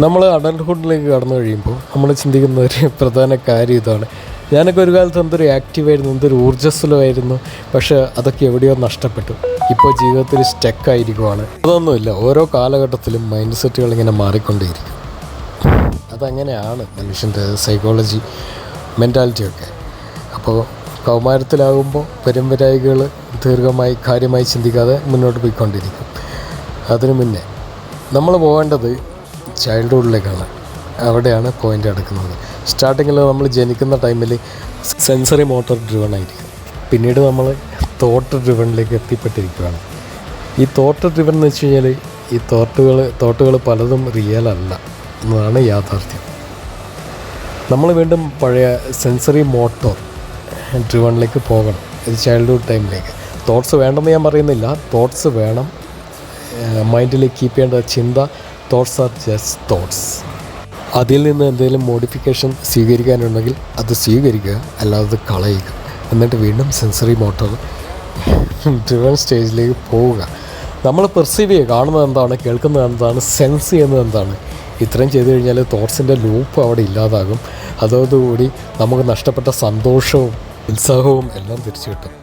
നമ്മൾ അഡൽട്ട്ഹുഡിലേക്ക് കടന്നു കഴിയുമ്പോൾ നമ്മൾ ചിന്തിക്കുന്ന ഒരു പ്രധാന കാര്യം ഇതാണ്. ഞാനൊക്കെ ഒരു കാലത്ത് എന്തൊരു ആക്റ്റീവായിരുന്നു, എന്തൊരു ഊർജ്ജസ്വലമായിരുന്നു. പക്ഷേ അതൊക്കെ എവിടെയോ നഷ്ടപ്പെട്ടു. ഇപ്പോൾ ജീവിതത്തിൽ സ്റ്റക്കായിരിക്കുവാണ്. അതൊന്നുമില്ല, ഓരോ കാലഘട്ടത്തിലും മൈൻഡ് സെറ്റുകൾ ഇങ്ങനെ മാറിക്കൊണ്ടേയിരിക്കും. അതങ്ങനെയാണ് മനുഷ്യൻ്റെ സൈക്കോളജി, മെൻറ്റാലിറ്റിയൊക്കെ. അപ്പോൾ കൗമാരത്തിലാകുമ്പോൾ പരമ്പരായികൾ ദീർഘമായി കാര്യമായി ചിന്തിക്കാതെ മുന്നോട്ട് പോയിക്കൊണ്ടിരിക്കും. അതിനു മുന്നേ നമ്മൾ പോകേണ്ടത് ചൈൽഡ്ഹുഡിലേക്കാണ്. അവിടെയാണ് പോയിൻ്റ് എടുക്കുന്നത്. സ്റ്റാർട്ടിങ്ങിൽ നമ്മൾ ജനിക്കുന്ന ടൈമിൽ സെൻസറി മോട്ടോർ ഡ്രിവൺ ആയിരിക്കും. പിന്നീട് നമ്മൾ തോട്ട് ഡ്രിവണിലേക്ക് എത്തിപ്പെട്ടിരിക്കുകയാണ്. ഈ തോട്ട് ഡ്രിവൺ എന്ന് വെച്ച് കഴിഞ്ഞാൽ ഈ തോട്ടുകൾ പലതും റിയൽ അല്ല എന്നതാണ് യാഥാർത്ഥ്യം. നമ്മൾ വീണ്ടും പഴയ സെൻസറി മോട്ടോർ ഡ്രിവണിലേക്ക് പോകണം. ഇത് ചൈൽഡ്ഹുഡ് ടൈമിലേക്ക്. തോട്ട്സ് വേണ്ടെന്ന് ഞാൻ പറയുന്നില്ല, തോട്ട്സ് വേണം. മൈൻഡിൽ കീപ്പ് ചെയ്യേണ്ട ചിന്ത, തോട്ട്സ് ആർ ജസ്റ്റ് തോട്ട്സ്. അതിൽ നിന്ന് എന്തെങ്കിലും മോഡിഫിക്കേഷൻ സ്വീകരിക്കാനുണ്ടെങ്കിൽ അത് സ്വീകരിക്കുക, അല്ലാതെ കളയുക. എന്നിട്ട് വീണ്ടും സെൻസറി മോട്ടോർ ഡ്രിവൺ സ്റ്റേജിലേക്ക് പോവുക. നമ്മൾ പെർസീവ് ചെയ്യുക, കാണുന്നത് എന്താണ്, കേൾക്കുന്നത് എന്താണ്, സെൻസ് ചെയ്യുന്നത് എന്താണ്. ഇത്രയും ചെയ്തു കഴിഞ്ഞാൽ തോട്ട്സിൻ്റെ ലൂപ്പ് അവിടെ ഇല്ലാതാകും. അതോടുകൂടി നമുക്ക് നഷ്ടപ്പെട്ട സന്തോഷവും ഉത്സാഹവും എല്ലാം തിരിച്ചു കിട്ടും.